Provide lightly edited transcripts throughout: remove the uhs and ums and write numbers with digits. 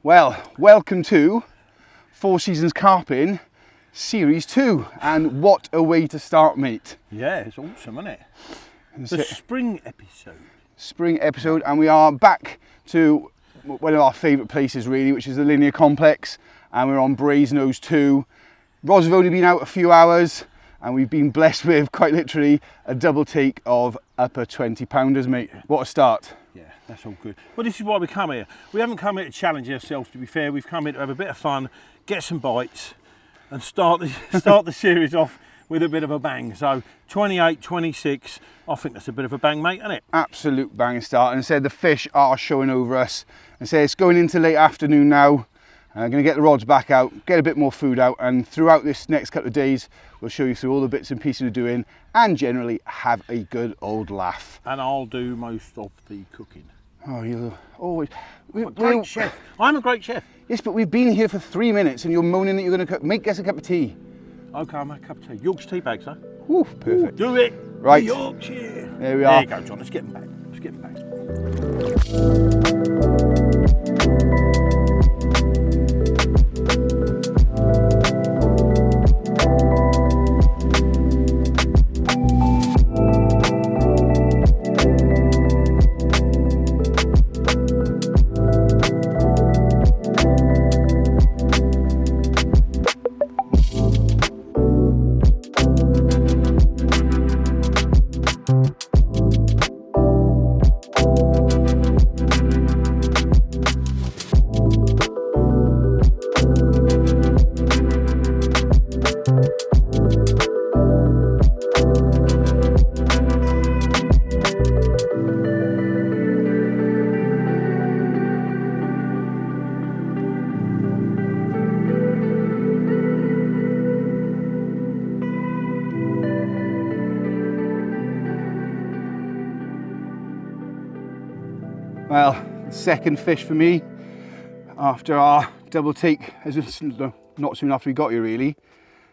Well, welcome to Four Seasons Carping Series 2, and what a way to start, mate. Yeah, it's awesome, isn't it? The spring episode. Spring episode, and we are back to one of our favourite places really, which is the Linear Complex, and we're on Brasenose 2. Rods have only been out a few hours, and we've been blessed with, quite literally, a double take of upper 20 pounders, mate. What a start. Yeah, that's all good. Well, this is why we come here. We haven't come here to challenge ourselves, to be fair. We've come here to have a bit of fun, get some bites, and start the series off with a bit of a bang. So 28, 26, I think that's a bit of a bang, mate, isn't it? Absolute bang start. And said the fish are showing over us. And say it's going into late afternoon now. I'm going to get the rods back out, get a bit more food out, and throughout this next couple of days, we'll show you through all the bits and pieces we're doing, and generally have a good old laugh. And I'll do most of the cooking. Oh, you're always... Great chef. I'm a great chef. Yes, but we've been here for 3 minutes and you're moaning that you're going to cook. Make us a cup of tea. Okay, I'll make a cup of tea. Yorkshire tea bags, huh? Ooh, perfect. Ooh, do it. Right. Yorkshire. There we are. There you go, John. Let's get them back. Let's get them back. Well, second fish for me after our double take, not soon after we got here really.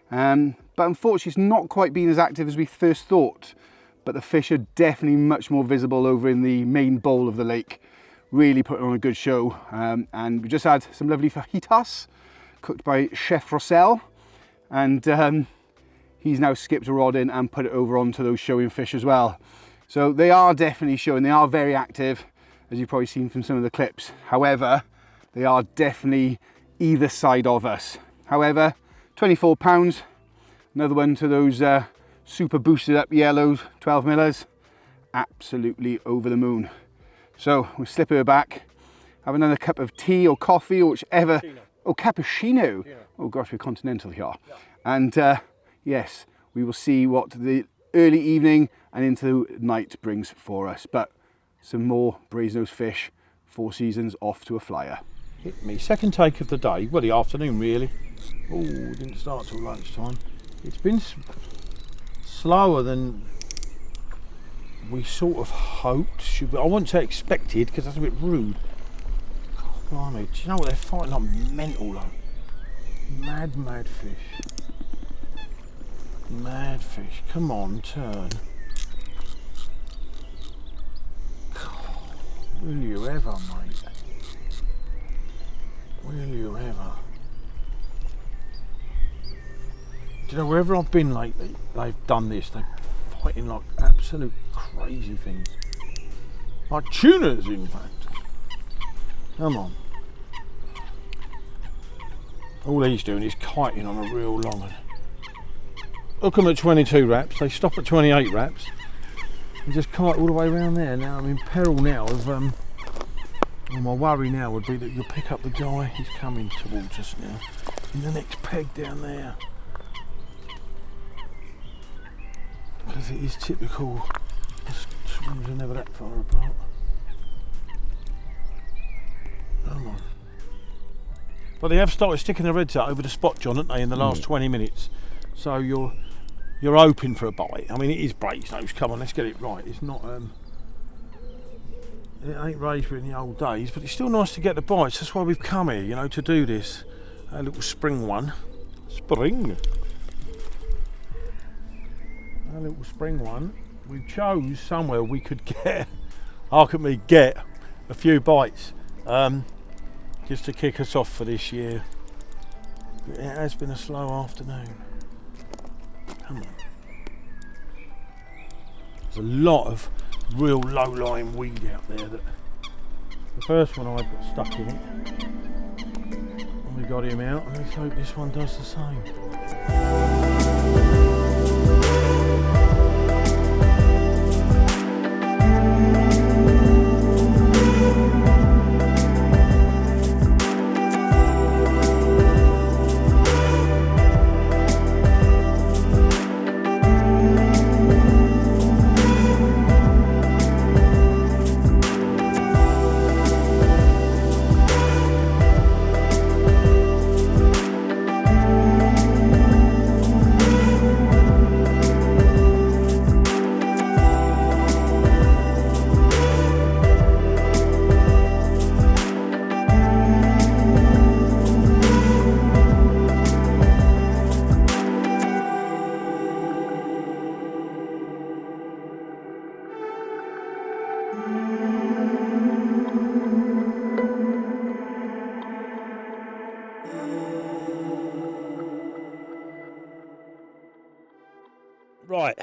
But unfortunately it's not quite been as active as we first thought, but the fish are definitely much more visible over in the main bowl of the lake, really putting on a good show. And we just had some lovely fajitas cooked by Chef Rossell, and he's now skipped a rod in and put it over onto those showing fish as well. So they are definitely showing, they are very active, as you've probably seen from some of the clips. However, they are definitely either side of us. However, 24 pounds, another one to those super boosted up yellows, 12 millers, absolutely over the moon. So we'll slip her back, have another cup of tea or coffee or whichever. Cappuccino. Oh, cappuccino. Yeah. Oh gosh, we're continental here. Yeah. And yes, we will see what the early evening and into night brings for us. But some more Brasenose fish, Four Seasons off to a flyer. Hit me. Second take of the day, well, the afternoon really. Oh, didn't start till lunchtime. It's been slower than we sort of hoped. I wouldn't say expected, because that's a bit rude. God, blimey, do you know what, they're fighting like mental though. Mad fish. Mad fish. Come on, turn. Will you ever, mate? Will you ever? Do you know, wherever I've been lately, they've done this. They're fighting like absolute crazy things. Like tunas, in fact. Come on. All he's doing is kiting on a real long one. Hook them at 22 wraps, they stop at 28 wraps. And just kite all the way around there. Now I'm in peril now of, well, my worry now would be that you'll pick up the guy, he's coming towards us now, in the next peg down there. Because it is typical, the swims are never that far apart. Come on. But they have started sticking their heads out over the spot, John, haven't they, in the last 20 minutes. So you're hoping for a bite. I mean, it is Brasenose, come on, let's get it right. It's not, it ain't raised in the old days, but it's still nice to get the bites. That's why we've come here, you know, to do this. A little spring one. Spring. A little spring one. We chose somewhere we could get, get a few bites. You just to kick us off for this year. But it has been a slow afternoon. Come on. There's a lot of real low-lying weed out there. That the first one I got stuck in it, and we got him out, and let's hope this one does the same. Right,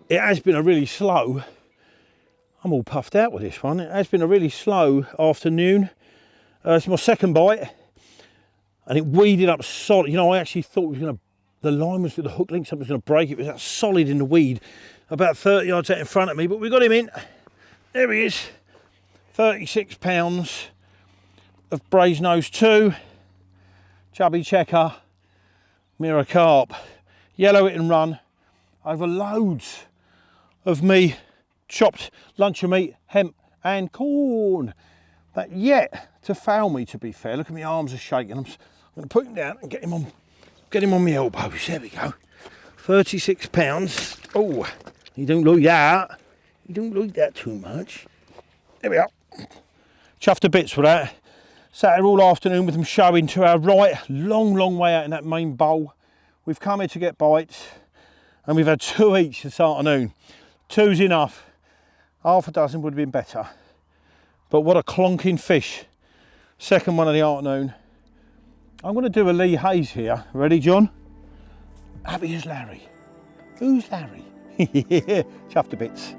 it has been a really slow, I'm all puffed out with this one, it has been a really slow afternoon. It's my second bite, and it weeded up solid. You know, I actually thought it was going to, the line was with the hook link, something was going to break. It was that solid in the weed, about 30 yards out in front of me, but we got him in. There he is, 36 pounds of Brasenose 2, chubby checker, mirror carp, yellow hit and run. Over loads of me chopped luncheon meat, hemp and corn. That yet to fail me, to be fair. Look at my arms are shaking. I'm going to put him down and get him on my elbows. There we go. 36 pounds. Oh, you don't like that. You don't like that too much. There we are. Chuffed to bits with that. Sat here all afternoon with them showing to our right. Long way out in that main bowl. We've come here to get bites. And we've had 2 each this afternoon. 2's enough. Half a dozen would have been better. But what a clonking fish. Second one of the afternoon. I'm going to do a Lee Hayes here. Ready, John? Happy as Larry. Who's Larry? Chuffed to bits.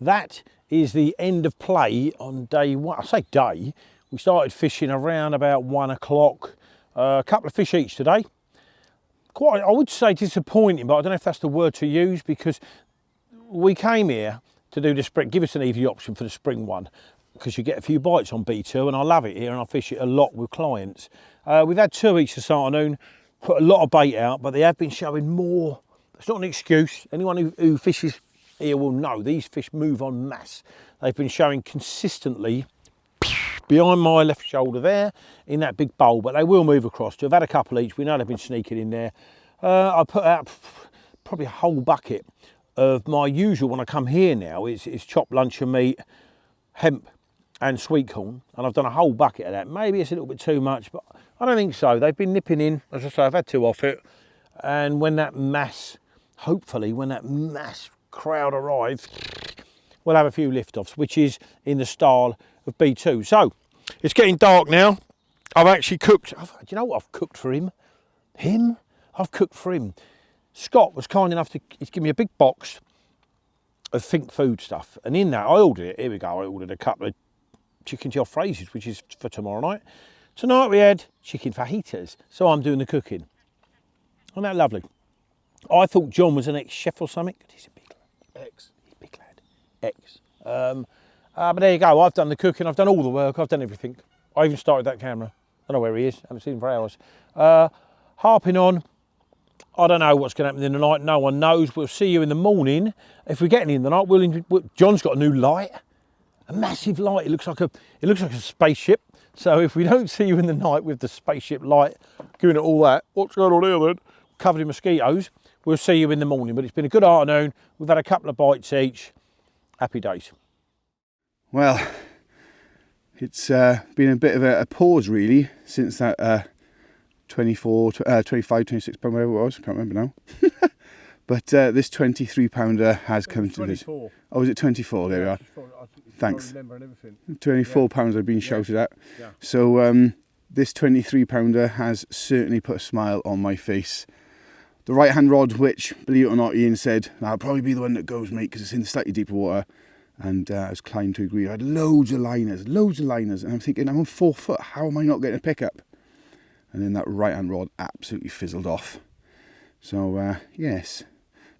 That is the end of play on day one. I say day, we started fishing around about 1 o'clock. A couple of fish each today. Quite, I would say disappointing, but I don't know if that's the word to use, because we came here to do the spring, give us an easy option for the spring one, because you get a few bites on B2, and I love it here and I fish it a lot with clients. We've had 2 each this afternoon, put a lot of bait out, but they have been showing more. It's not an excuse. Anyone who fishes here will know these fish move en masse. They've been showing consistently behind my left shoulder there in that big bowl, but they will move across. I've had a couple each. We know they've been sneaking in there. I put out probably a whole bucket of my usual when I come here now is chopped luncheon meat, hemp and sweet corn, and I've done a whole bucket of that. Maybe it's a little bit too much, but I don't think so. They've been nipping in. As I say, I've had 2 off it, and when that mass, hopefully, when that mass crowd arrives, we'll have a few lift-offs, which is in the style of B2. So, it's getting dark now. I've actually cooked, do you know what I've cooked for him? I've cooked for him. Scott was kind enough to give me a big box of Think food stuff, and in that I ordered it. Here we go. I ordered a couple of chicken jalfrezis, which is for tomorrow night. Tonight we had chicken fajitas, so I'm doing the cooking. Isn't that lovely? I thought John was an ex-chef or something. He's a big lad. He's a big lad. Ex. But there you go. I've done the cooking. I've done all the work. I've done everything. I even started that camera. I don't know where he is. I haven't seen him for hours. Harping on. I don't know what's going to happen in the night. No one knows. We'll see you in the morning. If we get any in the night, John's got a new light, a massive light. It looks like a spaceship. So if we don't see you in the night with the spaceship light, giving it all that, what's going on here then? Covered in mosquitoes. We'll see you in the morning. But it's been a good afternoon. We've had a couple of bites each. Happy days. Well, it's been a bit of a pause really since that 25, 26 pound, whatever it was, I can't remember now. But this 23 pounder has come to this. Oh, was it 24? There we are. Thanks. 24 pounds I've been shouted at. Yeah. So this 23 pounder has certainly put a smile on my face. The right hand rod, which, believe it or not, Ian said, that'll probably be the one that goes, mate, because it's in slightly deeper water. And I was inclined to agree. I had loads of liners. And I'm thinking, I'm on 4 foot. How am I not getting a pickup? And then that right hand rod absolutely fizzled off. So, yes,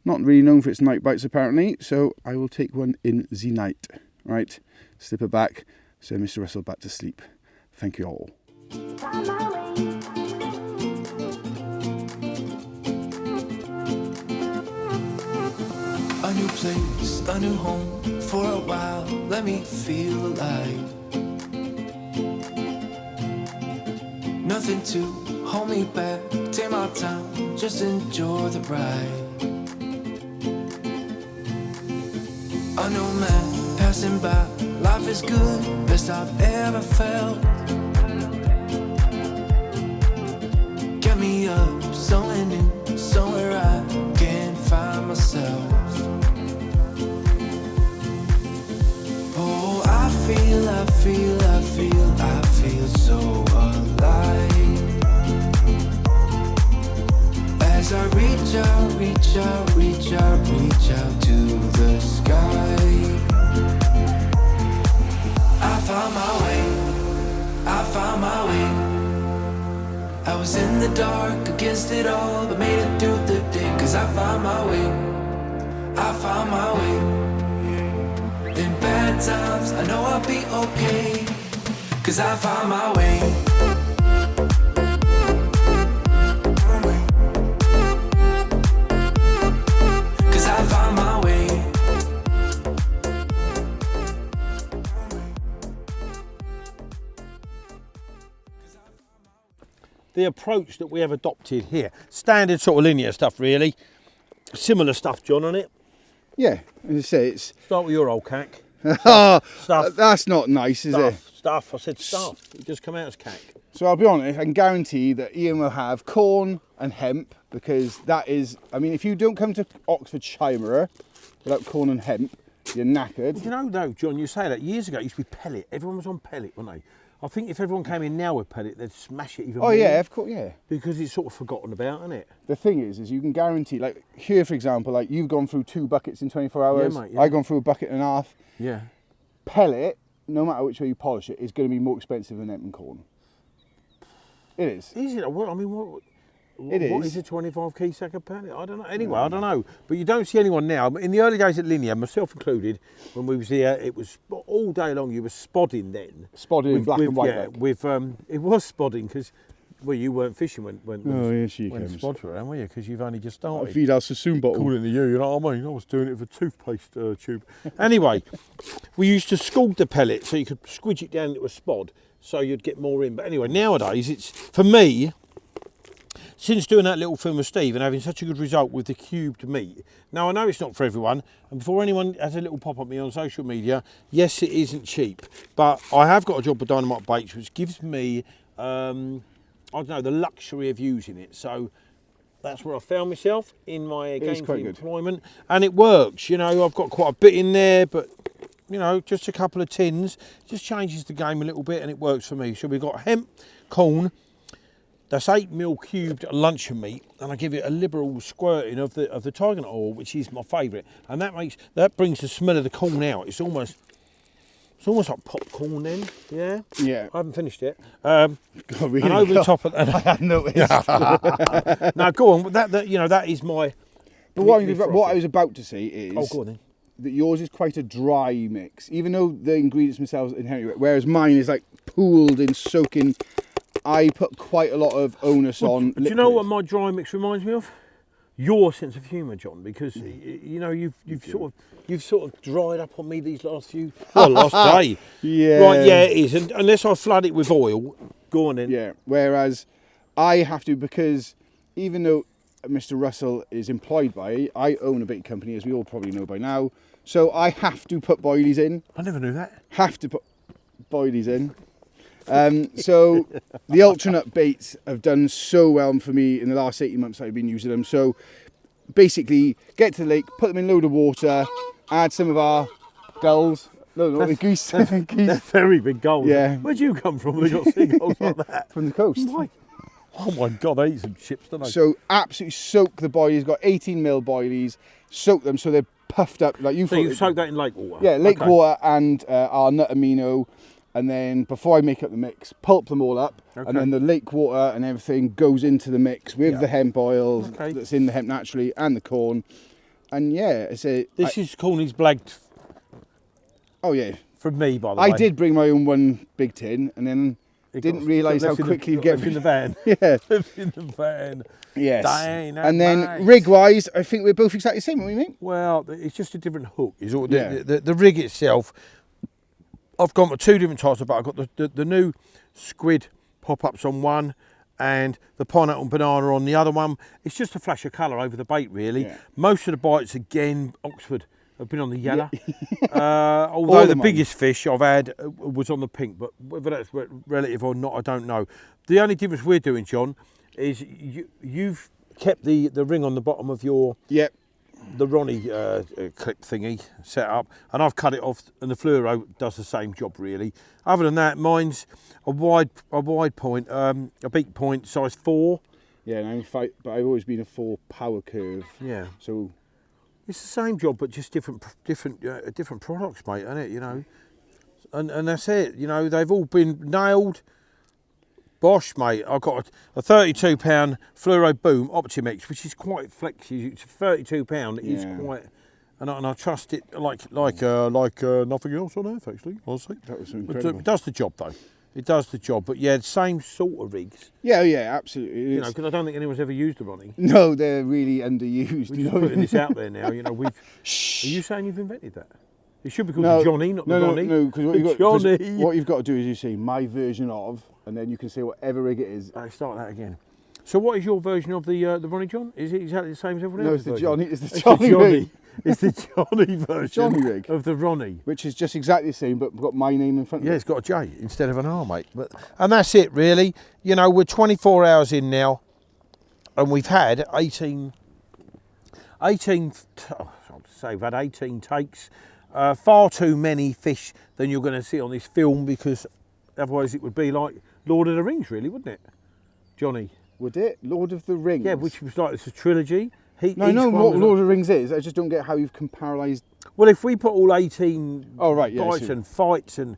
not really known for its night bites apparently. So I will take one in the night. Right, slip it back, send Mr. Russell back to sleep. Thank you all. A new place, a new home, for a while, let me feel alive. Nothing to hold me back, take my time, just enjoy the ride. A new man passing by, life is good, best I've ever felt. Get me up, somewhere new, somewhere I can find myself. Oh, I feel so alive. As I reach out to the sky. I found my way. I was in the dark against it all, but made it through the day. Cause I found my way. In bad times, I know I'll be okay. Cause I found my way. Cause I found my way. The approach that we have adopted here, standard sort of linear stuff really, similar stuff, John, on it. Yeah, as I say, it's... Start with your old cack. Stuff. That's not nice, is it? Stuff, I said stuff. It just come out as cack. So I'll be honest, I can guarantee that Ian will have corn and hemp, because that is, I mean, if you don't come to Oxfordshire without corn and hemp, you're knackered. You know though, John, you say that, years ago it used to be pellet. Everyone was on pellet, weren't they? I think if everyone came in now with pellet, they'd smash it even more. Oh yeah, of course, yeah. Because it's sort of forgotten about, isn't it? The thing is you can guarantee, like here for example, like you've gone through 2 buckets in 24 hours. Yeah, mate, yeah. I've gone through a bucket and a half. Yeah. Pellet, no matter which way you polish it, is going to be more expensive than hemp and corn. It is. Is it? Well, I mean, what is. Is a 25 key sack of pellet? I don't know. Anyway, I don't know. But you don't see anyone now. In the early days at Linear, myself included, when we was here, it was all day long. You were spodding then. Spodding in black and white. Yeah, it was spodding because, well, you weren't fishing when spods were around, were you? Because you've only just started. I feed our Sassoon bottle. Calling to you know what I mean? I was doing it with a toothpaste tube. Anyway, we used to scald the pellet so you could squidge it down into a spod so you'd get more in. But anyway, nowadays, it's, for me, since doing that little film with Steve and having such a good result with the cubed meat. Now, I know it's not for everyone, and before anyone has a little pop at me on social media, yes, it isn't cheap, but I have got a job with Dynamite Baits, which gives me, I don't know, the luxury of using it. So that's where I found myself in my gainful employment, and it works. You know, I've got quite a bit in there, but you know, just a couple of tins just changes the game a little bit, and it works for me. So we've got hemp, corn. That's 8mm cubed luncheon meat, and I give it a liberal squirting of the tiger nut oil, which is my favourite, and that brings the smell of the corn out. It's almost like popcorn then. Yeah. Yeah. I haven't finished it. Really? And over the top of that, I had noticed. now go on. That you know, that is my. But what I was about to say is. Oh, go on then. That yours is quite a dry mix, even though the ingredients themselves inherently, whereas mine is like pooled in soaking. I put quite a lot of onus on. Do you know what my dry mix reminds me of? Your sense of humour, John, because you know you've sort of dried up on me these last day. Yeah. Right, yeah, it is. And unless I flood it with oil, go on then. Yeah. Whereas I have to, because even though Mr. Russell is employed by, I own a bait company, as we all probably know by now. So I have to put boilies in. I never knew that. Have to put boilies in. So the alternate baits have done so well for me in the last 18 months I've been using them. So basically, get to the lake, put them in a load of water, add some of our gulls. No, the geese. They're very big gulls. Yeah. Where'd you come from? They got seagulls like that. From the coast. Oh my God, I eat some chips, don't I? So absolutely soak the boilies. Got 18mm boilies. Soak them so they're puffed up. Like you. So you soak that in lake water. Yeah, lake water and our nut amino. And then before I make up the mix, pulp them all up, and then the lake water and everything goes into the mix with the hemp oil that's in the hemp naturally and the corn. And yeah, it's a. This is Corny's blagged. Oh yeah. From me, by the way. I did bring my own one big tin, and then didn't realise how quickly you get in the van. Yeah. In the van. Yes. Dang, and then nice. rig-wise, I think we're both exactly the same, aren't we, mate? Well, it's just a different hook. Is all. The rig itself. I've gone with two different types of bait. I've got the new squid pop-ups on one and the pineapple and banana on the other one. It's just a flash of colour over the bait, really. Yeah. Most of the bites, again, Oxford, have been on the yellow. Yeah. Although the biggest fish I've had was on the pink, but whether that's relative or not, I don't know. The only difference we're doing, John, is you've kept the ring on the bottom of your... Yep. The Ronnie clip thingy set up, and I've cut it off, and the fluoro does the same job really. Other than that, mine's a wide point, a beak point size 4. Yeah, and but I've always been a 4 power curve. Yeah. So it's the same job, but just different products, mate, isn't it? You know, and that's it. You know, they've all been nailed. Bosh, mate, I've got a 32-pound fluoro boom Optimix, which is quite flexy. It's 32 pound. It's quite, and I trust it like nothing else on earth. Actually, honestly, that was incredible. It does the job though. It does the job. But yeah, the same sort of rigs. Yeah, absolutely. You know, because I don't think anyone's ever used a Ronnie. No, they're really underused. We're putting this out there now. You know, we've. Are you saying you've invented that? It should be called Johnny, not the Ronnie. No, because what you've got to do is you say my version of, and then you can say whatever rig it is. I start that again. So what is your version of the Ronnie John? Is it exactly the same as everyone else's? No, it's the Johnny. It's the Johnny rig. It's the Johnny version Johnny rig of the Ronnie, which is just exactly the same, but got my name in front of it. Yeah, it's got a J instead of an R, mate. And that's it, really. You know, we're 24 hours in now, and we've had 18 takes. Far too many fish than you're going to see on this film, because otherwise it would be like Lord of the Rings, really, wouldn't it, Johnny? Would it? Lord of the Rings? Yeah, which was like, it's a trilogy. No, I know what Lord of the Rings is. I just don't get how you've comparatised. Well, if we put all 18 bites and fights and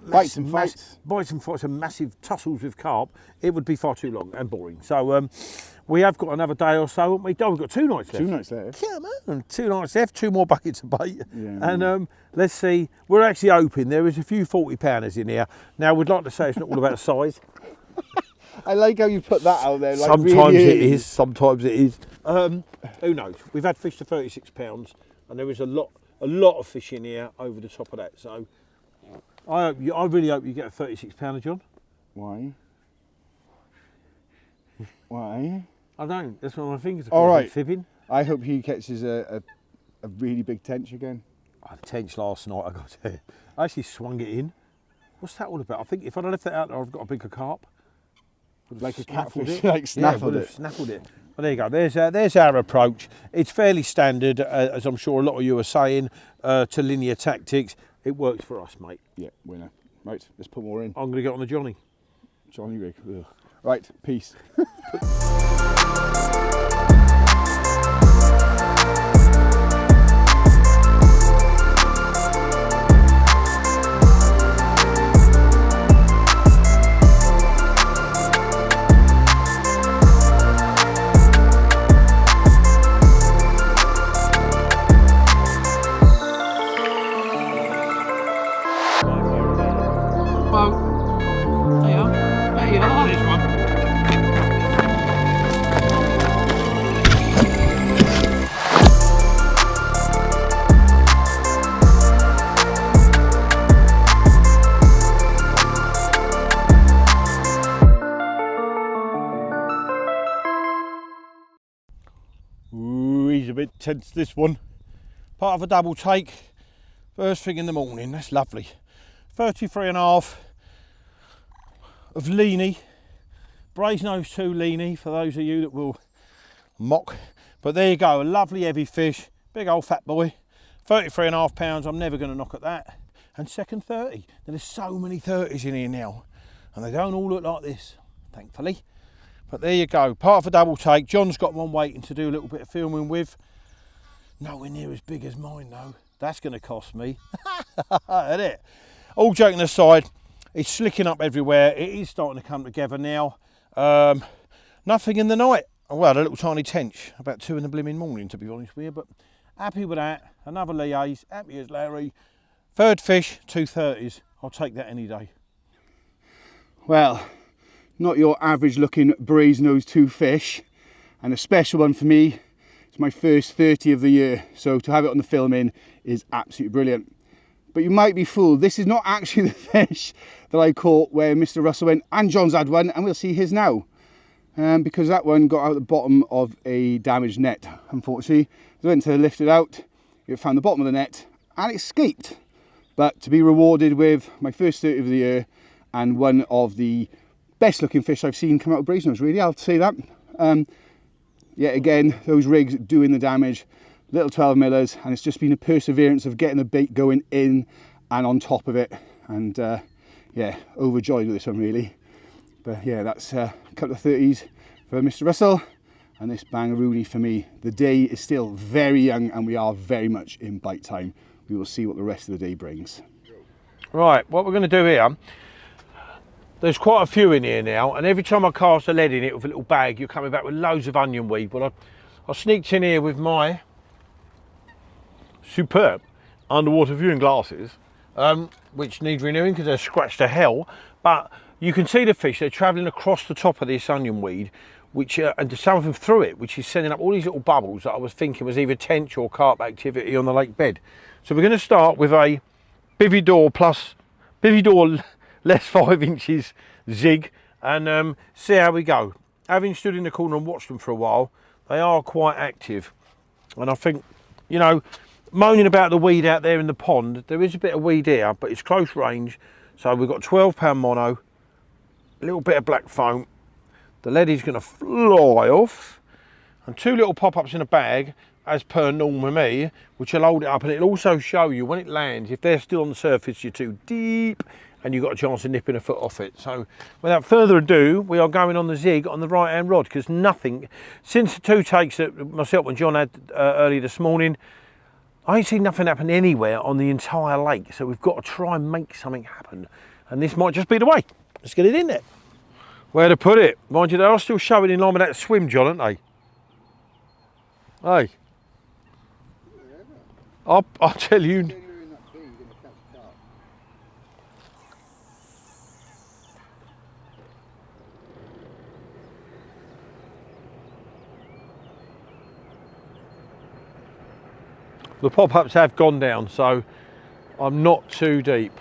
bites and fights and massive tussles with carp, it would be far too long and boring. So we have got another day or so, haven't we? Oh, we've got 2 nights left. 2 nights left. Come on, 2 nights left, 2 more buckets of bait. Yeah, and let's see, we're actually hoping there is a few 40-pounders in here. Now, we'd like to say it's not all about size. I like how you put that out there. Like, sometimes really it is, sometimes it is. Who knows? We've had fish to 36 pounds, and there is a lot of fish in here over the top of that. So I really hope you get a 36-pounder, John. Why? Why? I don't. That's what my fingers are. All right. Fibbing. I hope he catches a really big tench again. I had a tench last night, I got to tell you. I actually swung it in. What's that all about? I think if I'd have left that out there, I've got a bigger carp. Like a catfish, it. like snaffled yeah, it. Snaffled it. Well, there you go. There's our approach. It's fairly standard, as I'm sure a lot of you are saying, to linear tactics. It works for us, mate. Yeah, winner. Right, let's put more in. I'm going to get on the Johnny. Johnny rig. Ugh. Right, peace. Ooh, he's a bit tense, this one. Part of a double take, first thing in the morning. That's lovely. 33.5 of Leany, Brasenose 2 Leany, for those of you that will mock. But there you go, a lovely heavy fish, big old fat boy. 33.5 pounds, I'm never going to knock at that. And second 30. There's so many 30s in here now, and they don't all look like this, thankfully. But there you go, part of a double take. John's got one waiting to do a little bit of filming with. Nowhere near as big as mine though. That's going to cost me. Isn't it? All joking aside, it's slicking up everywhere. It is starting to come together now. Nothing in the night. Well, a little tiny tench, about 2 in the blimmin' morning, to be honest with you. But happy with that. Another liaise, happy as Larry. Third fish, 2 30s. I'll take that any day. Well, not your average looking Brasenose 2 fish, and a special one for me. It's my first 30 of the year, so to have it on the filming is absolutely brilliant. But you might be fooled, this is not actually the fish that I caught where Mr. Russell went, and John's had one, and we'll see his now. Because that one got out the bottom of a damaged net, unfortunately. I went to lift it out, it found the bottom of the net, and it escaped. But to be rewarded with my first 30 of the year, and one of the best looking fish I've seen come out of Brasenose, really, I'll say that. Yet again, those rigs doing the damage, little 12 millers, and it's just been a perseverance of getting the bait going in and on top of it. And yeah, overjoyed with this one really. But yeah, that's a couple of 30s for Mr. Russell, and this bangaroonie for me. The day is still very young and we are very much in bite time. We will see what the rest of the day brings. Right, what we're going to do here, there's quite a few in here now, and every time I cast a lead in it with a little bag, you're coming back with loads of onion weed. But I sneaked in here with my superb underwater viewing glasses, which need renewing because they're scratched to hell. But you can see the fish, they're travelling across the top of this onion weed, which and some of them through it, which is sending up all these little bubbles that I was thinking was either tench or carp activity on the lake bed. So we're going to start with a Bividor less 5 inches zig, and see how we go. Having stood in the corner and watched them for a while, they are quite active. And I think, you know, moaning about the weed out there in the pond, there is a bit of weed here, but it's close range. So we've got 12-pound mono, a little bit of black foam. The lead is going to fly off, and 2 little pop-ups in a bag, as per normal me, which will hold it up, and it'll also show you when it lands, if they're still on the surface, you're too deep, and you've got a chance of nipping a foot off it. So without further ado, we are going on the zig on the right hand rod, because nothing, since the 2 takes that myself and John had early this morning, I ain't seen nothing happen anywhere on the entire lake. So we've got to try and make something happen, and this might just be the way. Let's get it in there. Where to put it? Mind you, they are still showing in line with that swim, John, aren't they? Hey, I'll tell you. The pop-ups have gone down, so I'm not too deep.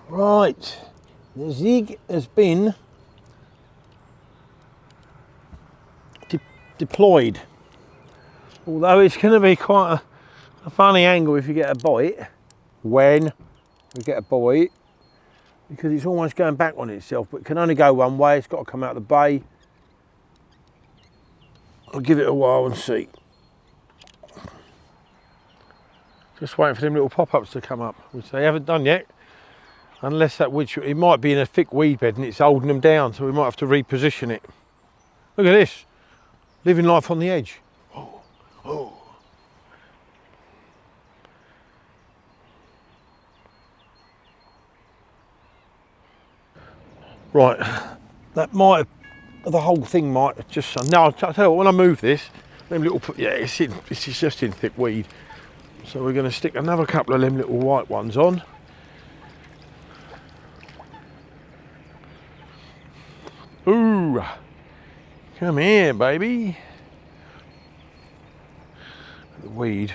Right, The zig has been deployed. Although it's going to be quite a funny angle if you get a bite. When we get a bite, because it's almost going back on itself, but it can only go one way. It's got to come out of the bay. I'll give it a while and see. Just waiting for them little pop-ups to come up, which they haven't done yet. Unless that wood, it might be in a thick weed bed and it's holding them down, so we might have to reposition it. Look at this, living life on the edge. Oh, oh. Right, that might, the whole thing might have just, now I'll tell you what, when I move this, them little, yeah, it's just in thick weed. So we're going to stick another couple of them little white ones on. Ooh, come here, baby. The weed.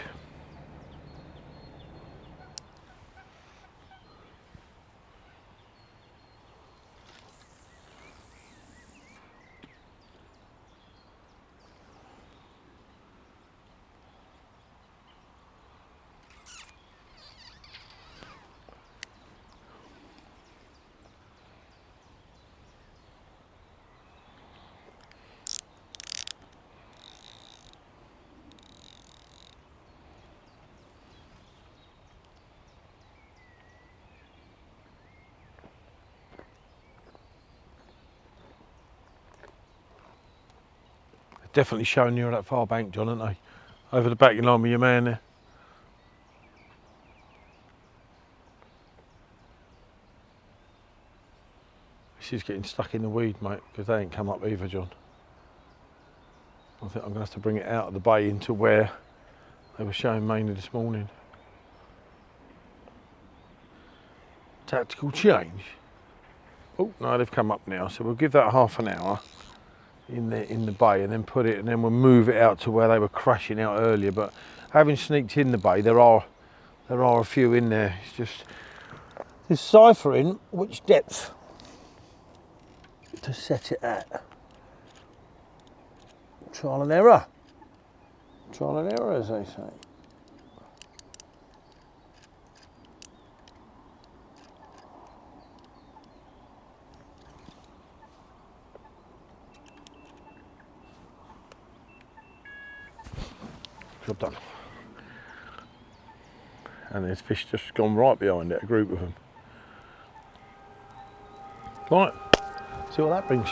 Definitely showing near that far bank, John, aren't they? Over the back line with your man there. She's getting stuck in the weed, mate, because they ain't come up either, John. I think I'm going to have to bring it out of the bay into where they were showing mainly this morning. Tactical change. Oh, no, they've come up now, so we'll give that half an hour in the bay and then put it, and then we'll move it out to where they were crashing out earlier. But having sneaked in the bay, there are a few in there. It's just deciphering which depth to set it at. Trial and error. Trial and error, as they say. Job done. And there's fish just gone right behind it, a group of them. Right, see what that brings.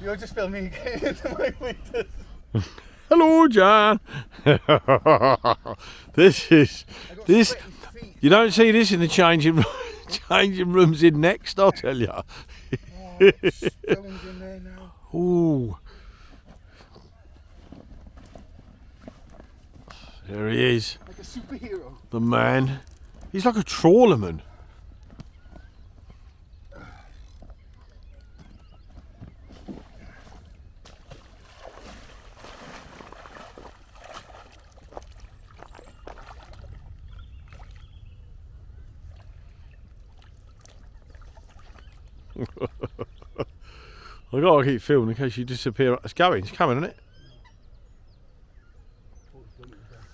You're just filming into my meters. Hello, John. this. You don't see this in the changing rooms in next, I'll tell you. Oh, Stones in there now. Ooh. There he is. Like a superhero. The man. He's like a trawlerman. I've got to keep filming in case you disappear. It's going, it's coming, isn't it?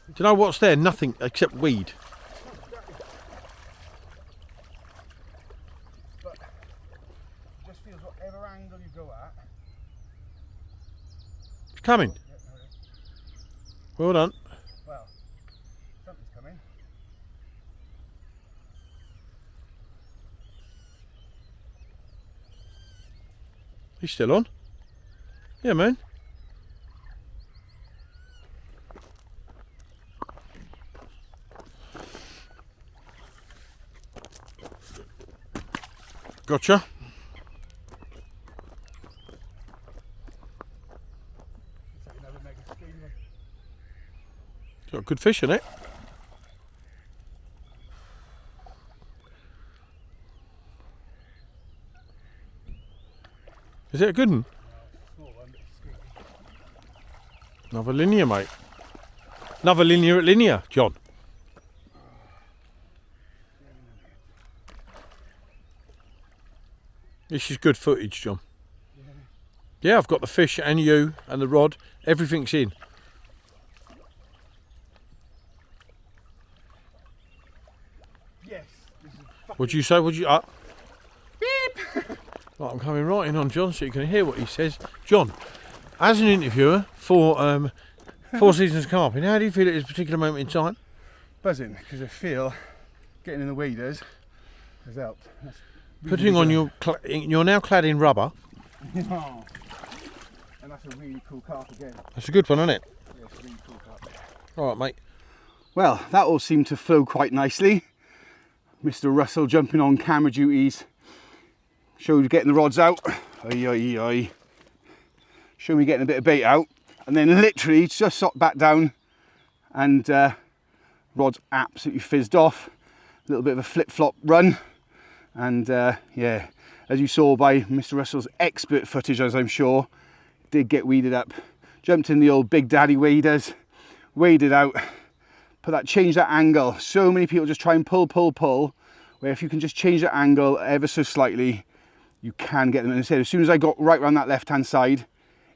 Do you know what's there? Nothing except weed. But it just feels whatever angle you go at. It's coming. Well done. Well, something's coming. He's still on. Yeah, man. Gotcha. Got good fish in it. Is it a good one? Another linear, mate. Another linear at linear, John. This is good footage, John. Yeah, I've got the fish and you and the rod. Everything's in. Yes. What'd you say? What'd you... Beep! Right, I'm coming right in on John so you can hear what he says. John, as an interviewer for Four Seasons Carping, how do you feel at this particular moment in time? Buzzing, because I feel getting in the waders has helped. Really Putting on your... You're now clad in rubber. Oh. And that's a really cool carp again. That's a good one, isn't it? Yeah, it's a really cool carp. All right, mate. Well, that all seemed to flow quite nicely. Mr. Russell jumping on camera duties. Showed getting the rods out. Oi, oi, oi. Show me getting a bit of bait out. And then literally just shot back down and rod's absolutely fizzed off. A little bit of a flip-flop run. And yeah, as you saw by Mr. Russell's expert footage, as I'm sure, did get weeded up. Jumped in the old Big Daddy waders, waded out, change that angle. So many people just try and pull, where if you can just change that angle ever so slightly, you can get them. And as soon as I got right around that left-hand side,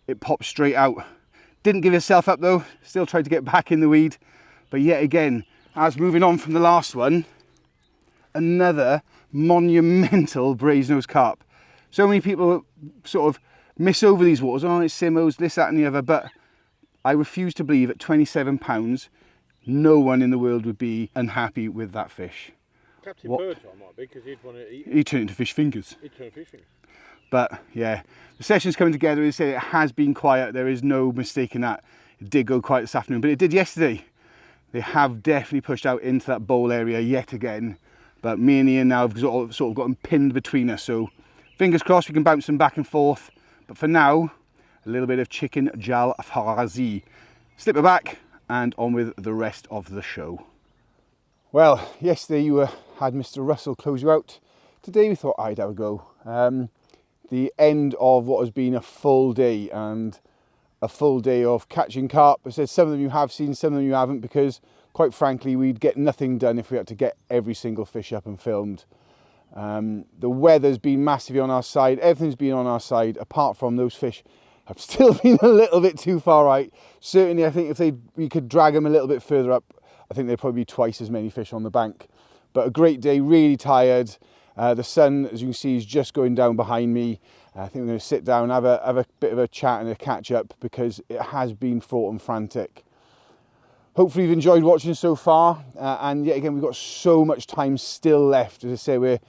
it popped straight out. Didn't give yourself up though, still tried to get back in the weed. But yet again, as moving on from the last one, another monumental brasenose carp. So many people sort of miss over these waters. Oh, it's simmos, this, that and the other. But I refuse to believe at £27, no one in the world would be unhappy with that fish. Captain Birdseye might be, because he'd want to eat. He'd turn into fish fingers. He'd turn fish fingers. But yeah, the session's coming together. They say it has been quiet. There is no mistaking that. It did go quiet this afternoon, but it did yesterday. They have definitely pushed out into that bowl area yet again. But me and Ian now have sort of got them pinned between us. So fingers crossed we can bounce them back and forth. But for now, a little bit of chicken jal farzi. Slip it back and on with the rest of the show. Well, yesterday you had Mr. Russell close you out. Today we thought I'd have a go. The end of what has been a full day, and a full day of catching carp. I said some of them you have seen, some of them you haven't, because quite frankly we'd get nothing done if we had to get every single fish up and filmed. The weather's been massively on our side, everything's been on our side, apart from those fish have still been a little bit too far right. Certainly I think if we could drag them a little bit further up, I think there'd probably be twice as many fish on the bank. But a great day, really tired. The sun, as you can see, is just going down behind me. I think we're going to sit down, have a bit of a chat and a catch up, because it has been fraught and frantic. Hopefully you've enjoyed watching so far, and yet again we've got so much time still left. As I say, we're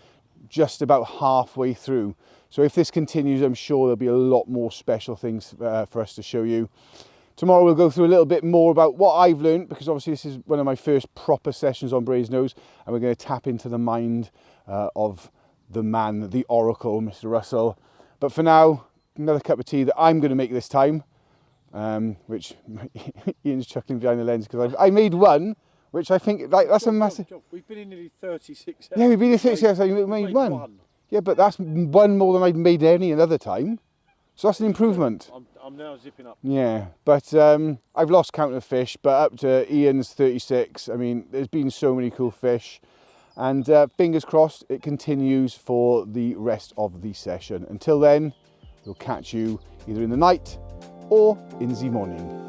just about halfway through. So if this continues, I'm sure there'll be a lot more special things for us to show you. Tomorrow we'll go through a little bit more about what I've learned, because obviously this is one of my first proper sessions on Brasenose, and we're going to tap into the mind of the man, the oracle, Mr. Russell. But for now, another cup of tea that I'm going to make this time, which Ian's chuckling behind the lens because I made one, which I think like that's a massive. We've been in nearly 36 hours. Yeah, we've been in 6 hours. I made one. Yeah, but that's one more than I've made any another time. So that's an improvement. I'm now zipping up. Yeah, but I've lost count of fish, but up to Ian's 36. I mean, there's been so many cool fish. And fingers crossed it continues for the rest of the session. Until then, we'll catch you either in the night or in the morning.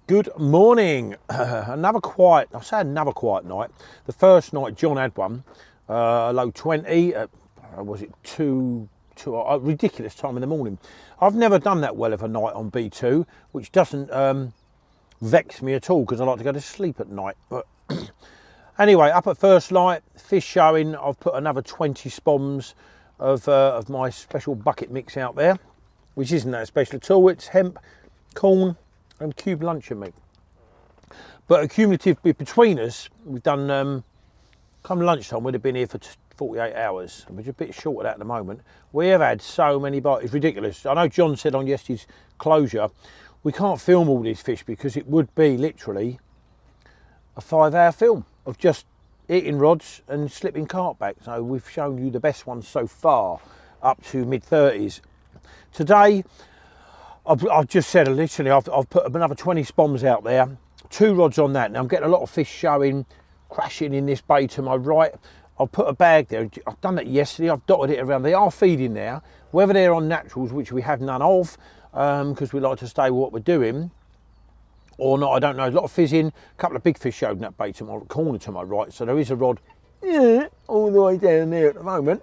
Good morning. Another quiet night. The first night John had one, low 20, was it two, a ridiculous time in the morning. I've never done that well of a night on B2, which doesn't vex me at all because I like to go to sleep at night. But anyway, up at first light, fish showing. I've put another 20 spoms of my special bucket mix out there, which isn't that special at all. It's hemp, corn and cube luncheon meat. But accumulative between us, we've done, come lunchtime, we'd have been here for 48 hours. We're just a bit short of that at the moment. We have had so many bites, it's ridiculous. I know John said on yesterday's closure, we can't film all these fish because it would be literally a 5-hour film of just eating rods and slipping carp back. So we've shown you the best ones so far, up to mid-30s. Today, I've just said literally, I've put another 20 spoms out there, 2 rods on that. Now I'm getting a lot of fish showing, crashing in this bay to my right. I've put a bag there. I've done that yesterday. I've dotted it around. They are feeding there, whether they're on naturals, which we have none of, because we like to stay with what we're doing, or not, I don't know. A lot of fizzing. A couple of big fish showed in that bay to my corner to my right. So there is a rod all the way down there at the moment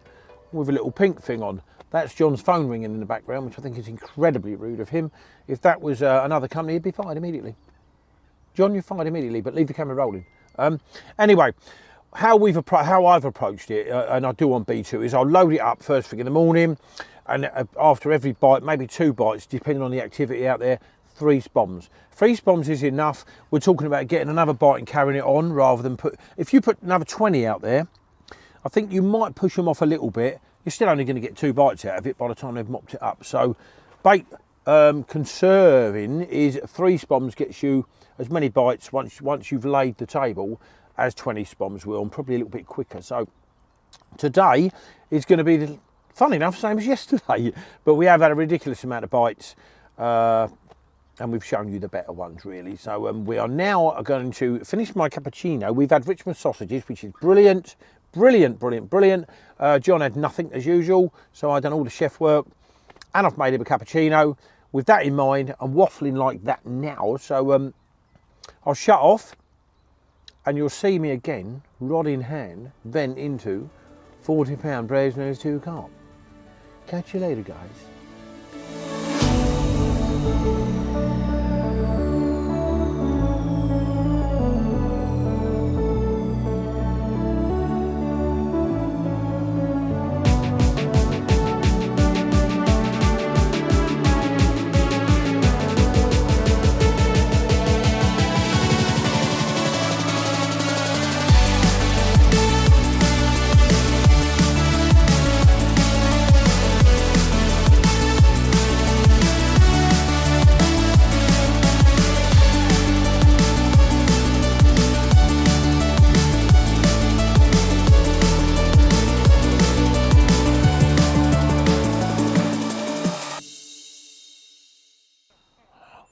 with a little pink thing on. That's John's phone ringing in the background, which I think is incredibly rude of him. If that was another company, he'd be fired immediately. John, you're fired immediately, but leave the camera rolling. Anyway, how I've approached it, and I do on B2, is I'll load it up first thing in the morning, and after every bite, maybe 2 bites, depending on the activity out there, 3 spoms. 3 spoms is enough. We're talking about getting another bite and carrying it on, rather than if you put another 20 out there, I think you might push them off a little bit. You're still only going to get 2 bites out of it by the time they've mopped it up. So bait conserving is 3 spoms gets you as many bites once you've laid the table as 20 spoms will, and probably a little bit quicker. So today is going to be, fun enough, same as yesterday, but we have had a ridiculous amount of bites, and we've shown you the better ones really. So we are now going to finish my cappuccino. We've had Richmond sausages, which is brilliant. Brilliant. John had nothing as usual, so I've done all the chef work, and I've made him a cappuccino. With that in mind, I'm waffling like that now, so I'll shut off, and you'll see me again, rod in hand, then into 40-pound Brasenose 2 carp. Catch you later, guys.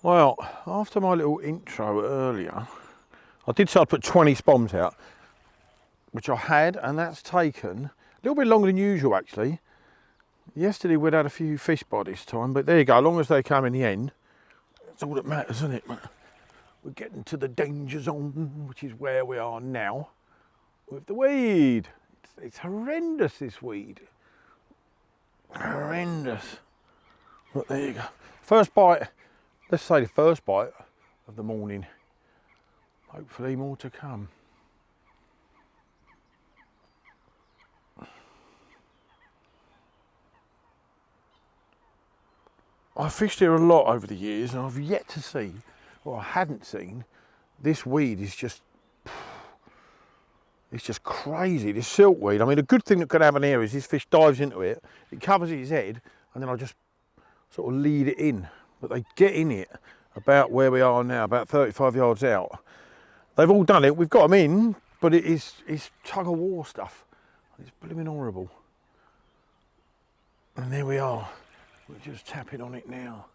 Well, after my little intro earlier, I did say I'd put 20 spoms out, which I had, and that's taken a little bit longer than usual actually. Yesterday we'd had a few fish by this time, but there you go, as long as they come in the end, that's all that matters, isn't it? We're getting to the danger zone, which is where we are now with the weed. It's horrendous, this weed. Horrendous. But there you go. First bite, let's say the first bite of the morning. Hopefully more to come. I've fished here a lot over the years and I've yet to see, or I hadn't seen, this weed is just, it's just crazy, this silkweed. I mean, a good thing that could happen here is this fish dives into it, it covers its head, and then I just sort of lead it in. But they get in it about where we are now, about 35 yards out. They've all done it, we've got them in, but it's tug of war stuff. It's blooming horrible. And there we are. We're just tapping on it now.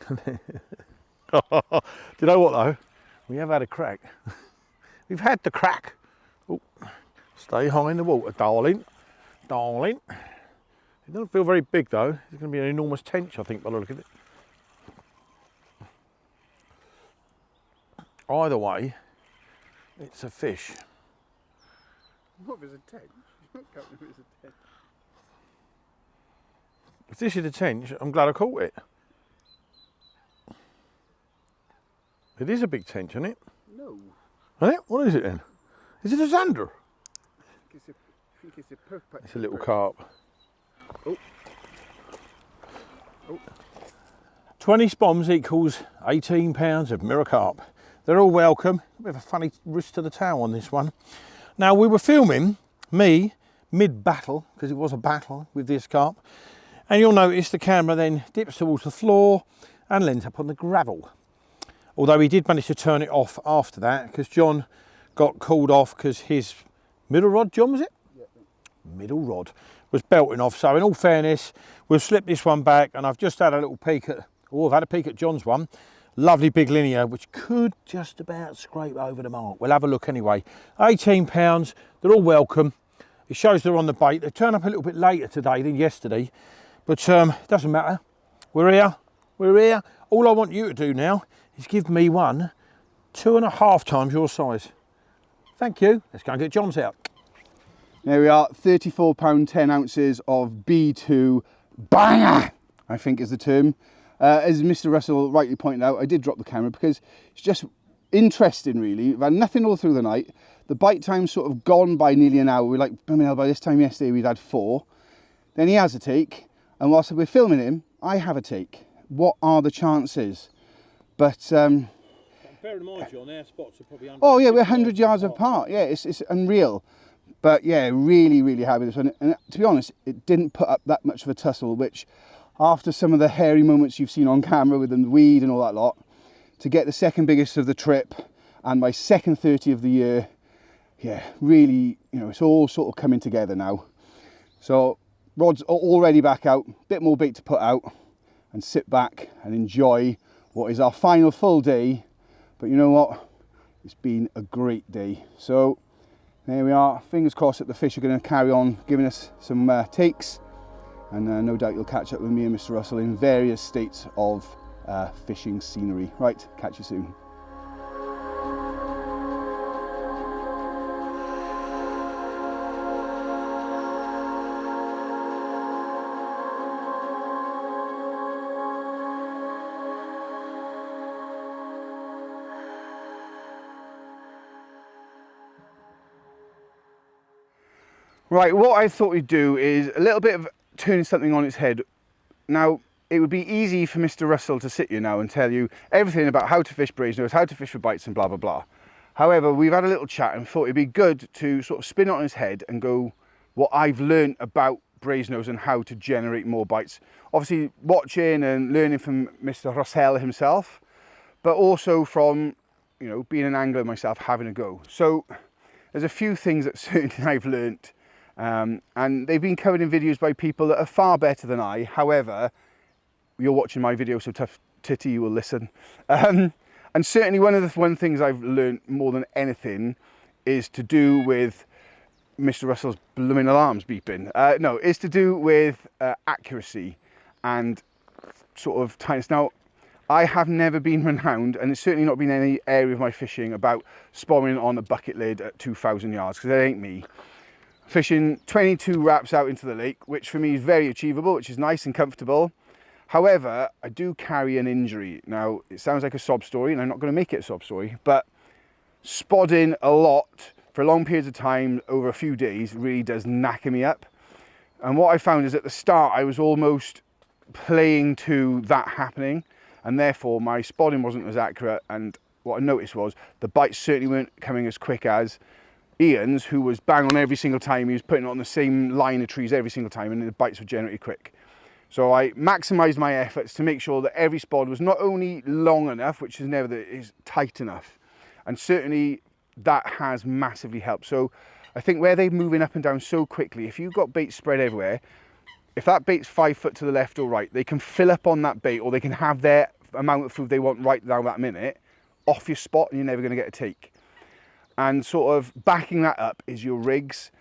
Do you know what though? We have had a crack. We've had the crack. Oh, stay high in the water, darling. Darling. It doesn't feel very big though. It's going to be an enormous tench, I think, by the look of it. Either way, it's a fish. What was a tench? If this is a tench, I'm glad I caught it. It is a big tench, isn't it? No. Isn't it? What is it then? Is it a zander? I think it's a perch. It's a little carp. Oh. Oh. 20 spoms equals 18 pounds of mirror carp. They're all welcome. A bit of a funny wrist to the tail on this one. Now we were filming me mid-battle, because it was a battle with this carp, and you'll notice the camera then dips towards the floor and lands up on the gravel. Although he did manage to turn it off after that, because John got called off because his middle rod, John, was it? Yep. Middle rod was belting off. So in all fairness, we've slipped this one back, and I've just had a little peek at, I've had a peek at John's one. Lovely big linear, which could just about scrape over the mark. We'll have a look anyway. 18 pounds, they're all welcome. It shows they're on the bait. They turn up a little bit later today than yesterday, but it doesn't matter. We're here, we're here. All I want you to do now is give me one 2.5 times your size. Thank you. Let's go and get John's out. There we are, 34 pound 10 ounces of B2 banger, I think is the term. As Mr. Russell rightly pointed out, I did drop the camera because it's just interesting really. We've had nothing all through the night. The bite time's sort of gone by nearly an hour. We're like, by this time yesterday we'd had 4. Then he has a take, and whilst we're filming him, I have a take. What are the chances? But bear in mind, John, our spots are probably 100. Oh yeah, we're 100 yards apart. Yeah, it's unreal. But yeah, really, really happy with this one. And to be honest, it didn't put up that much of a tussle, which after some of the hairy moments you've seen on camera with the weed and all that lot, to get the second biggest of the trip and my second 30 of the year, yeah, really, you know, it's all sort of coming together now. So rod's already back out, bit more bait to put out, and sit back and enjoy what is our final full day. But you know what? It's been a great day. So there we are. Fingers crossed that the fish are going to carry on giving us some takes. And no doubt you'll catch up with me and Mr. Russell in various states of fishing scenery. Right, catch you soon. Right, what I thought we'd do is a little bit of turning something on its head. Now, it would be easy for Mr. Russell to sit here now and tell you everything about how to fish brasenose, how to fish for bites and blah, blah, blah. However, we've had a little chat and thought it'd be good to sort of spin it on his head and go what I've learned about brasenose and how to generate more bites. Obviously, watching and learning from Mr. Russell himself, but also from, you know, being an angler myself, having a go. So there's a few things that certainly I've learned. And they've been covered in videos by people that are far better than I. However, you're watching my video, so tough titty, you will listen. And certainly one of the things I've learned more than anything is to do with Mr. Russell's blooming alarm's beeping. No, it's to do with accuracy and sort of tightness. Now, I have never been renowned, and it's certainly not been any area of my fishing, about spawning on a bucket lid at 2,000 yards, because that ain't me. Fishing 22 wraps out into the lake, which for me is very achievable, which is nice and comfortable. However, I do carry an injury. Now, it sounds like a sob story, and I'm not going to make it a sob story, but spodding a lot for long periods of time over a few days really does knacker me up. And what I found is at the start, I was almost playing to that happening, and therefore my spodding wasn't as accurate. And what I noticed was the bites certainly weren't coming as quick as Ian's, who was bang on every single time. He was putting it on the same line of trees every single time, and the bites were generally quick. So I maximised my efforts to make sure that every spod was not only long enough, which is never that, is tight enough. And certainly that has massively helped. So I think where they're moving up and down so quickly, if you've got bait spread everywhere, if that bait's 5 foot to the left or right, they can fill up on that bait, or they can have their amount of food they want right now that minute off your spot, and you're never going to get a take. And sort of backing that up is your rigs.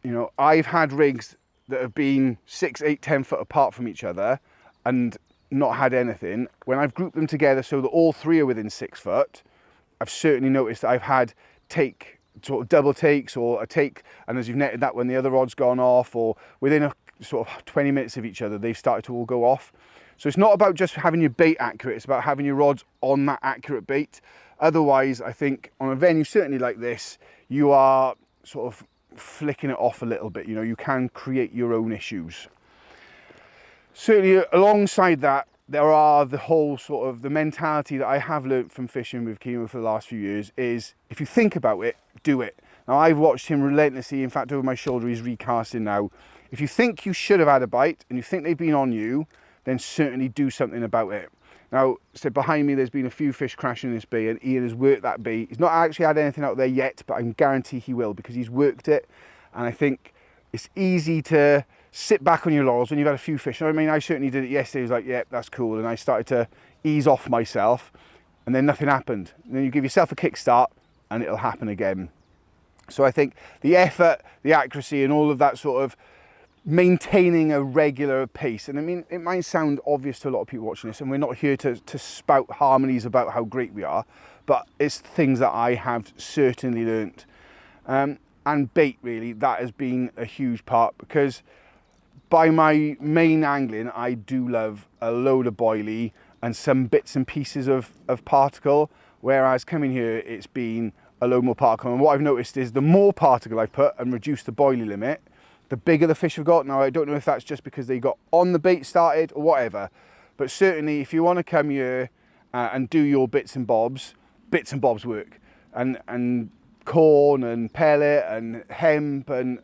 You know, I've had rigs that have been 6, 8, 10 foot apart from each other and not had anything. When I've grouped them together so that all three are within 6 foot, I've certainly noticed that I've had sort of double takes, or a take, and as you've netted that when the other rod's gone off, or within a sort of 20 minutes of each other, they've started to all go off. So it's not about just having your bait accurate, it's about having your rods on that accurate bait. Otherwise, I think on a venue certainly like this, you are sort of flicking it off a little bit. You know, you can create your own issues. Certainly alongside that, there are the whole sort of the mentality that I have learnt from fishing with Kimo for the last few years is, if you think about it, do it. Now, I've watched him relentlessly. In fact, over my shoulder, he's recasting now. If you think you should have had a bite and you think they've been on you, then certainly do something about it. Now, so behind me, there's been a few fish crashing in this bay, and Ian has worked that bait. He's not actually had anything out there yet, but I can guarantee he will, because he's worked it. And I think it's easy to sit back on your laurels when you've had a few fish. I mean, I certainly did it yesterday. I was like, yeah, that's cool. And I started to ease off myself, and then nothing happened. And then you give yourself a kickstart, and it'll happen again. So I think the effort, the accuracy, and all of that sort of maintaining a regular pace. And I mean, it might sound obvious to a lot of people watching this, and we're not here to spout harmonies about how great we are, but it's things that I have certainly learnt. And bait, really, that has been a huge part, because by my main angling, I do love a load of boilie and some bits and pieces of particle, whereas coming here, it's been a load more particle. And what I've noticed is the more particle I put and reduce the boilie limit, the bigger the fish have got. Now, I don't know if that's just because they got on the bait started or whatever, but certainly if you want to come here and do your bits and bobs work. And corn and pellet and hemp and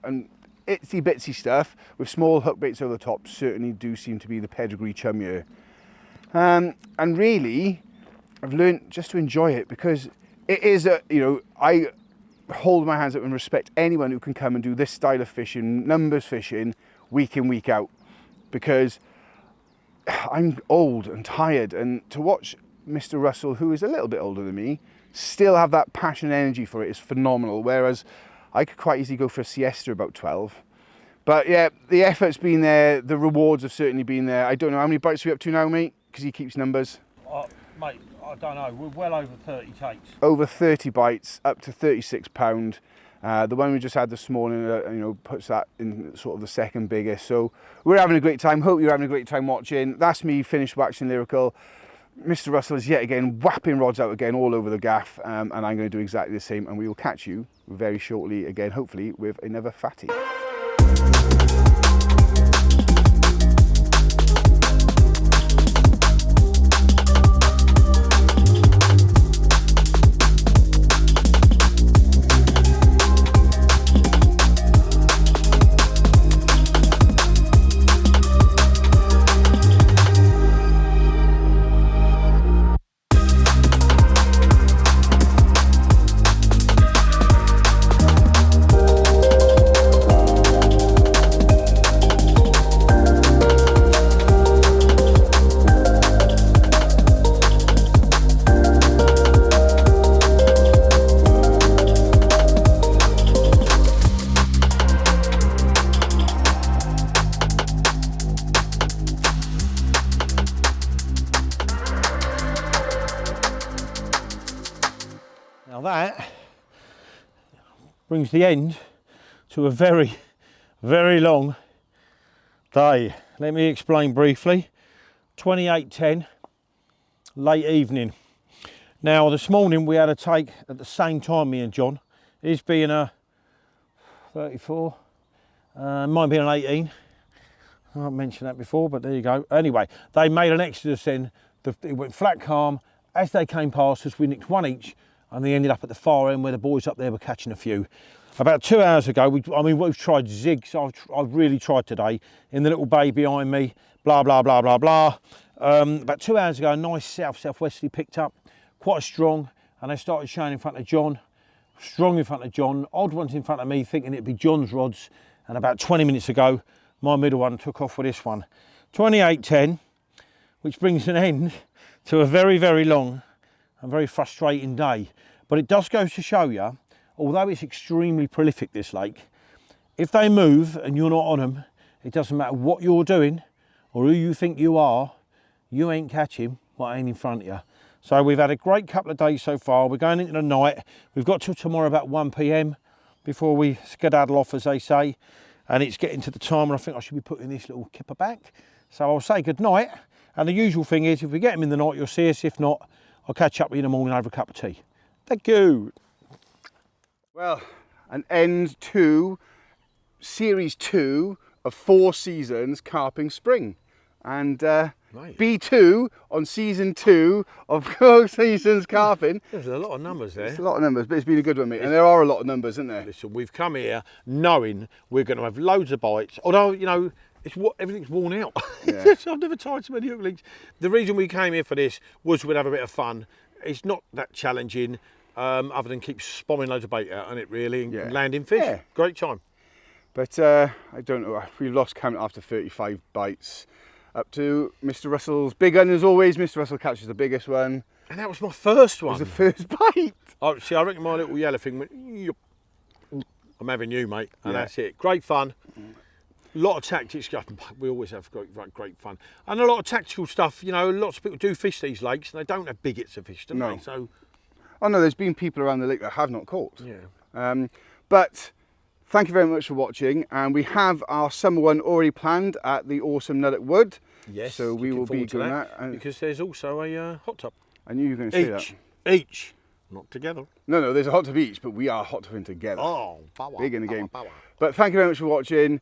itsy bitsy stuff with small hook baits over the top certainly do seem to be the pedigree chum here. And really, I've learned just to enjoy it, because it is I hold my hands up and respect anyone who can come and do this style of fishing, numbers fishing, week in, week out, because I'm old and tired, and to watch Mr. Russell, who is a little bit older than me, still have that passion and energy for it is phenomenal, whereas I could quite easily go for a siesta about 12. But yeah, the effort's been there, the rewards have certainly been there. I don't know, how many bites are we up to now, mate? Because he keeps numbers. Mate, I don't know, we're well over 30 takes. Over 30 bites, up to £36. The one we just had this morning, puts that in sort of the second biggest. So we're having a great time. Hope you're having a great time watching. That's me finished waxing lyrical. Mr. Russell is yet again whapping rods out again all over the gaff, and I'm going to do exactly the same, and we will catch you very shortly again, hopefully with another fatty. Now that brings the end to a very, very long day. Let me explain briefly. 28:10, late evening. Now this morning we had a take at the same time, me and John. His being a 34, mine being an 18. I haven't mentioned that before, but there you go. Anyway, they made an exodus then. It went flat calm. As they came past us, we nicked one each, and they ended up at the far end where the boys up there were catching a few. About 2 hours ago, we've tried zigs. I've really tried today in the little bay behind me, blah, blah, blah, blah, blah. About 2 hours ago, a nice southwesterly picked up, quite strong, and they started showing in front of John, strong in front of John, odd ones in front of me, thinking it'd be John's rods. And about 20 minutes ago, my middle one took off with this one. 28:10, which brings an end to a very, very long and very frustrating day. But it does go to show you, although it's extremely prolific, this lake, if they move and you're not on them, it doesn't matter what you're doing or who you think you are, you ain't catching what ain't in front of you. So we've had a great couple of days so far. We're going into the night. We've got till tomorrow about 1 p.m. before we skedaddle off, as they say. And it's getting to the time where I think I should be putting this little kipper back. So I'll say good night. And the usual thing is, if we get them in the night, you'll see us. If not, I'll catch up with you in the morning over a cup of tea. Thank you. Well, an end to series 2 of 4 seasons Carping Spring. And Right. B2 on season 2 of 4 seasons Carping. There's a lot of numbers there. It's a lot of numbers, but it's been a good one, mate. And there are a lot of numbers, isn't there? Listen, we've come here knowing we're going to have loads of bites. Although, you know, everything's worn out. Yeah. I've never tried so many hook links. The reason we came here for this was we'd have a bit of fun. It's not that challenging, other than keep spamming loads of bait out on it, really, and Yeah. landing fish. Yeah. Great time. But I don't know, we've lost count after 35 bites. Up to Mr. Russell's big one, as always. Mr. Russell catches the biggest one. And that was my first It one. was the first bite. Oh, see, I reckon my little yellow thing went, "Yup. I'm having you, mate." And Yeah. that's it. Great fun. A lot of tactics. We always have great fun. And a lot of tactical stuff. You know, lots of people do fish these lakes and they don't have bigots of fish, do No. they? So, Oh no, there's been people around the lake that have not caught. yeah. But thank you very much for watching. And we have our summer one already planned at the awesome Nullock Wood. Yes. So we looking will be forward to doing that. that. Because there's also a hot tub. I knew you were going to say Each. that. Each. Not together. No, there's a hot tub each, but we are hot tubbing together. Oh, power. Big in the game. Power. But thank you very much for watching.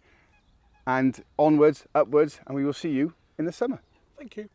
And onwards, upwards, and we will see you in the summer. Thank you.